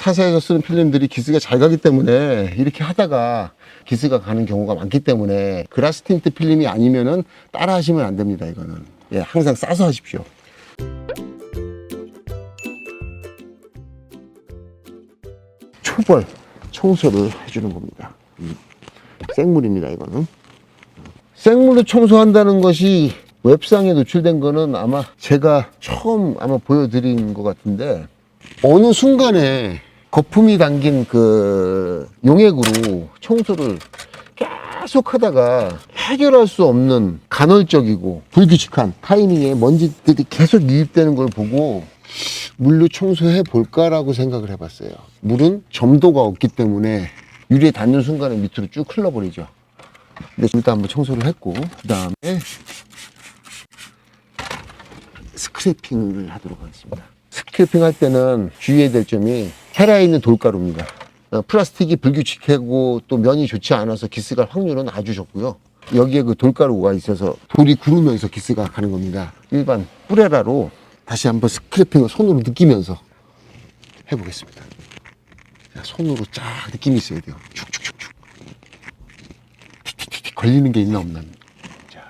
타사에서 쓰는 필름들이 기스가 잘 가기 때문에 이렇게 하다가 기스가 가는 경우가 많기 때문에 그라스 틴트 필름이 아니면은 따라 하시면 안 됩니다. 이거는 예, 항상 싸서 하십시오. 초벌 청소를 해주는 겁니다. 생물입니다. 이거는 생물로 청소한다는 것이 웹상에 노출된 거는 아마 제가 처음 아마 보여드린 것 같은데, 어느 순간에 거품이 담긴 그 용액으로 청소를 계속 하다가 해결할 수 없는 간헐적이고 불규칙한 타이밍에 먼지들이 계속 유입되는 걸 보고 물로 청소해 볼까라고 생각을 해봤어요. 물은 점도가 없기 때문에 유리에 닿는 순간에 밑으로 쭉 흘러버리죠. 근데 일단 한번 청소를 했고, 그 다음에 스크래핑을 하도록 하겠습니다. 스크래핑 할 때는 주의해야 될 점이 헤라에 있는 돌가루입니다. 플라스틱이 불규칙하고 또 면이 좋지 않아서 기스 갈 확률은 아주 적고요. 여기에 그 돌가루가 있어서 돌이 구르면서 기스가 가는 겁니다. 일반 뿌레라로 다시 한번 스크래핑을 손으로 느끼면서 해보겠습니다. 자, 손으로 쫙 느낌이 있어야 돼요. 축축축축. 틱틱틱 걸리는 게 있나 없나. 자,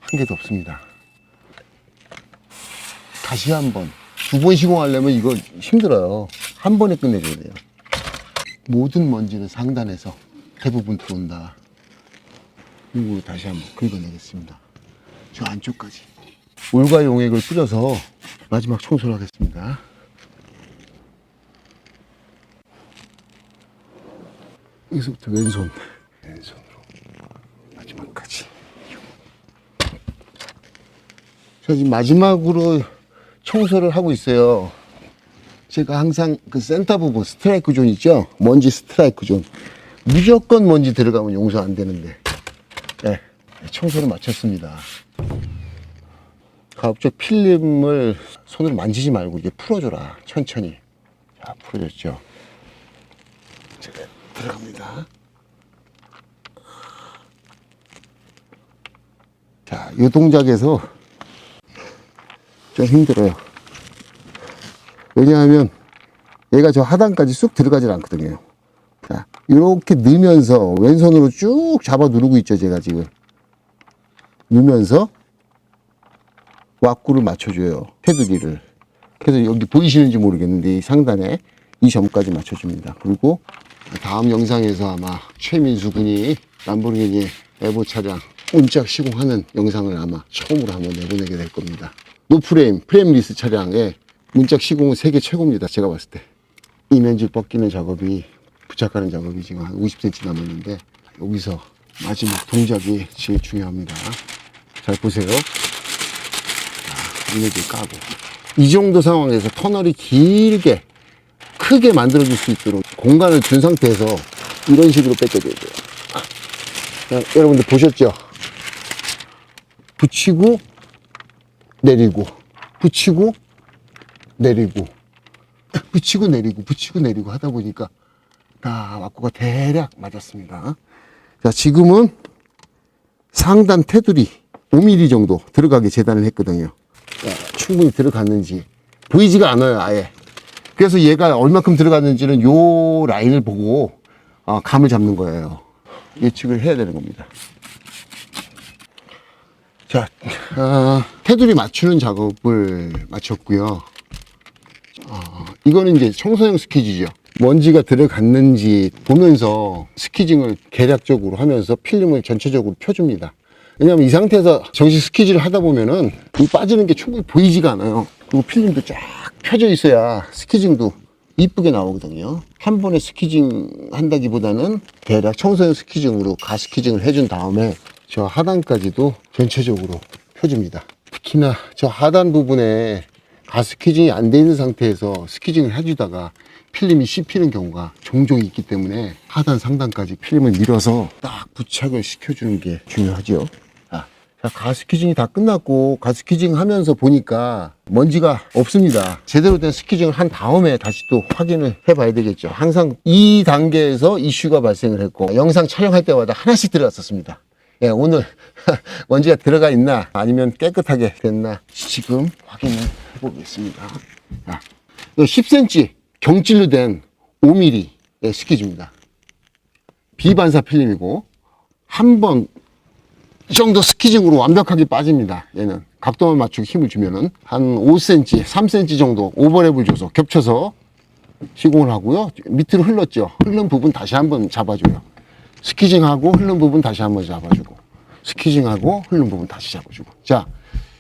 한 개도 없습니다. 다시 한번. 두 번 시공하려면 이거 힘들어요. 한 번에 끝내줘야 돼요. 모든 먼지는 상단에서 대부분 들어온다. 그리고 다시 한번 긁어내겠습니다. 저 안쪽까지. 올과 용액을 뿌려서 마지막 청소를 하겠습니다. 여기서부터 왼손으로 마지막까지. 자, 지금 마지막으로 청소를 하고 있어요. 제가 항상 그 센터 부분 스트라이크 존 있죠? 먼지 스트라이크 존. 무조건 먼지 들어가면 용서 안 되는데, 네, 청소를 마쳤습니다. 가급적 필름을 손으로 만지지 말고 이제 풀어줘라. 천천히. 자, 풀어줬죠. 자, 들어갑니다. 자, 이 동작에서 좀 힘들어요. 왜냐하면 얘가 저 하단까지 쑥 들어가질 않거든요. 자, 이렇게 넣으면서 왼손으로 쭉 잡아 누르고 있죠. 제가 지금 넣으면서 왁구를 맞춰줘요. 테두리를. 그래서 여기 보이시는지 모르겠는데 이 상단에 이 점까지 맞춰줍니다. 그리고 다음 영상에서 아마 최민수 군이 람보르기니 에보 차량 꼼짝 시공하는 영상을 아마 처음으로 한번 내보내게 될 겁니다. 노프레임, 프레임리스 차량에 문짝 시공은 세계 최고입니다. 제가 봤을 때. 이면줄 벗기는 작업이, 부착하는 작업이 지금 한 50cm 남았는데, 여기서 마지막 동작이 제일 중요합니다. 잘 보세요. 자, 이면줄 까고. 이 정도 상황에서 터널이 길게, 크게 만들어줄 수 있도록 공간을 준 상태에서 이런 식으로 뺏겨줘야 돼요. 자, 여러분들 보셨죠? 붙이고, 내리고, 붙이고, 내리고, 붙이고, 내리고, 붙이고, 내리고 하다 보니까 다 왁구가 대략 맞았습니다. 자, 지금은 상단 테두리 5mm 정도 들어가게 재단을 했거든요. 자, 충분히 들어갔는지 보이지가 않아요, 아예. 그래서 얘가 얼마큼 들어갔는지는 요 라인을 보고 감을 잡는 거예요. 예측을 해야 되는 겁니다. 자, 테두리 맞추는 작업을 마쳤고요. 이거는 이제 청소용 스퀴즈죠. 먼지가 들어갔는지 보면서 스퀴징을 계략적으로 하면서 필름을 전체적으로 펴줍니다. 왜냐하면 이 상태에서 정식 스퀴즈를 하다 보면은 이 빠지는 게 충분히 보이지가 않아요. 그리고 필름도 쫙 펴져 있어야 스퀴징도 이쁘게 나오거든요. 한 번에 스퀴징 한다기보다는 대략 청소용 스퀴징으로 가스퀴징을 해준 다음에 저 하단까지도 전체적으로 펴줍니다. 특히나 저 하단 부분에 가스퀴징이 안 돼 있는 상태에서 스퀴징을 해주다가 필름이 씹히는 경우가 종종 있기 때문에 하단 상단까지 필름을 밀어서 딱 부착을 시켜주는 게 중요하죠. 자, 가스퀴징이 다 끝났고 가스퀴징 하면서 보니까 먼지가 없습니다. 제대로 된 스퀴징을 한 다음에 다시 또 확인을 해봐야 되겠죠. 항상 이 단계에서 이슈가 발생을 했고 영상 촬영할 때마다 하나씩 들어갔었습니다. 예, 오늘 먼지가 들어가 있나 아니면 깨끗하게 됐나 지금 확인을 해보겠습니다. 자, 10cm 경질로 된 5mm의 스키즈입니다. 비반사 필름이고 한 번 이 정도 스키징으로 완벽하게 빠집니다. 얘는 각도만 맞추고 힘을 주면은 한 5cm, 3cm 정도 오버랩을 줘서 겹쳐서 시공을 하고요. 밑으로 흘렀죠. 흐른 부분 다시 한번 잡아줘요. 스키징하고 흐른 부분 다시 한번 잡아주고, 스키징하고 흐른 부분 다시 잡아주고. 자,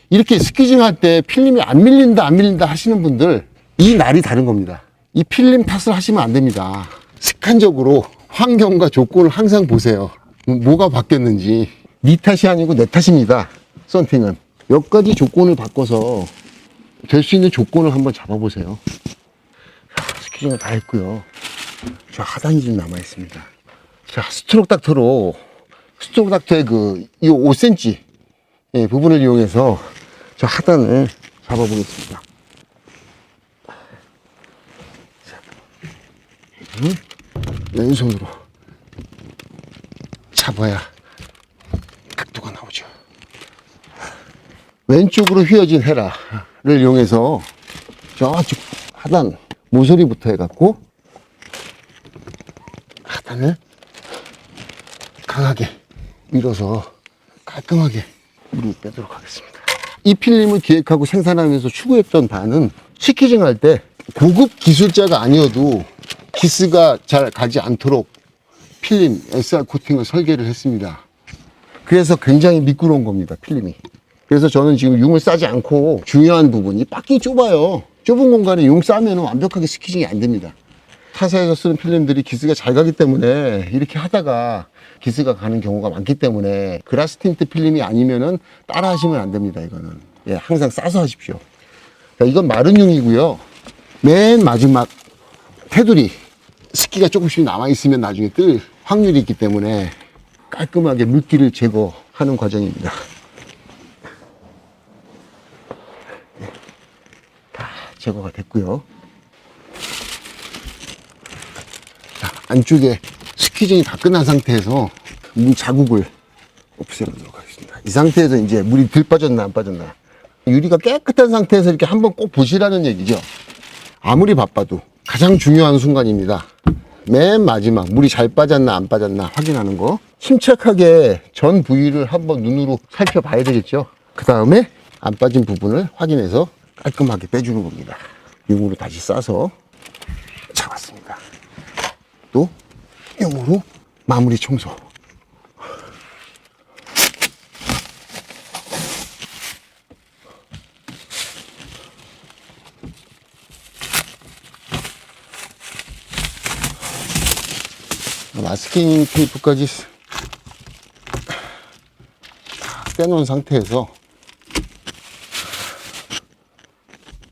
이렇게 스키징 할 때 필름이 안 밀린다 안 밀린다 하시는 분들, 이 날이 다른 겁니다. 이 필름 탓을 하시면 안 됩니다. 습관적으로 환경과 조건을 항상 보세요. 뭐가 바뀌었는지. 네 탓이 아니고 내 탓입니다. 썬팅은 몇 가지 조건을 바꿔서 될 수 있는 조건을 한번 잡아보세요. 스키징을 다 했고요. 저 하단이 좀 남아 있습니다. 자, 스트로크 닥터로 스트로크 닥터의 이 5cm 부분을 이용해서 저 하단을 잡아보겠습니다. 왼손으로 잡아야 각도가 나오죠. 왼쪽으로 휘어진 헤라를 이용해서 저쪽 하단 모서리부터 해갖고 하단을 강하게 밀어서 깔끔하게 물을 빼도록 하겠습니다. 이 필름을 기획하고 생산하면서 추구했던 바는 스키징 할 때 고급 기술자가 아니어도 기스가 잘 가지 않도록 필름 SR 코팅을 설계를 했습니다. 그래서 굉장히 미끄러운 겁니다, 필름이. 그래서 저는 지금 융을 싸지 않고 중요한 부분이 바퀴 좁아요. 좁은 공간에 융 싸면 완벽하게 스키징이 안 됩니다. 타사에서 쓰는 필름들이 기스가 잘 가기 때문에 이렇게 하다가 기스가 가는 경우가 많기 때문에 그라스 틴트 필름이 아니면은 따라 하시면 안 됩니다, 이거는. 예, 항상 싸서 하십시오. 자, 이건 마른 융이고요. 맨 마지막 테두리 습기가 조금씩 남아있으면 나중에 뜰 확률이 있기 때문에 깔끔하게 물기를 제거하는 과정입니다. 다 제거가 됐고요. 자, 안쪽에 스키징이 다 끝난 상태에서 물 자국을 없애보도록 하겠습니다. 이 상태에서 이제 물이 덜 빠졌나 안 빠졌나, 유리가 깨끗한 상태에서 이렇게 한번 꼭 보시라는 얘기죠. 아무리 바빠도 가장 중요한 순간입니다. 맨 마지막 물이 잘 빠졌나 안 빠졌나 확인하는 거. 침착하게 전 부위를 한번 눈으로 살펴봐야 되겠죠. 그 다음에 안 빠진 부분을 확인해서 깔끔하게 빼주는 겁니다. 융으로 다시 싸서 잡았습니다. 또 융으로 마무리 청소. 마스킹 테이프까지 떼놓은 상태에서,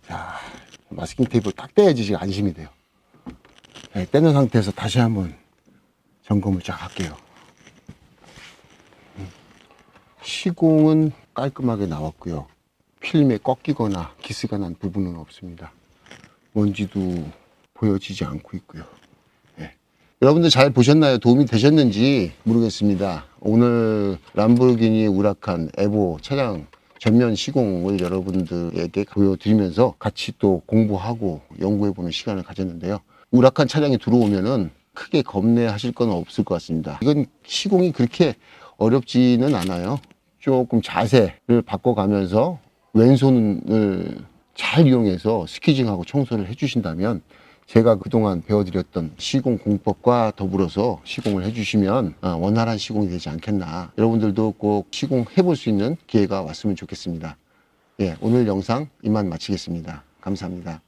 자, 마스킹 테이프를 딱 떼야지 지금 안심이 돼요. 네, 떼놓은 상태에서 다시 한번 점검을 쫙 할게요. 시공은 깔끔하게 나왔고요. 필름에 꺾이거나 기스가 난 부분은 없습니다. 먼지도 보여지지 않고 있고요. 여러분들 잘 보셨나요? 도움이 되셨는지 모르겠습니다. 오늘 람보르기니 우라칸 에보 차량 전면 시공을 여러분들에게 보여드리면서 같이 또 공부하고 연구해보는 시간을 가졌는데요. 우라칸 차량이 들어오면은 크게 겁내하실 건 없을 것 같습니다. 이건 시공이 그렇게 어렵지는 않아요. 조금 자세를 바꿔가면서 왼손을 잘 이용해서 스키징하고 청소를 해주신다면, 제가 그동안 배워드렸던 시공 공법과 더불어서 시공을 해주시면 원활한 시공이 되지 않겠나. 여러분들도 꼭 시공해볼 수 있는 기회가 왔으면 좋겠습니다. 예, 오늘 영상 이만 마치겠습니다. 감사합니다.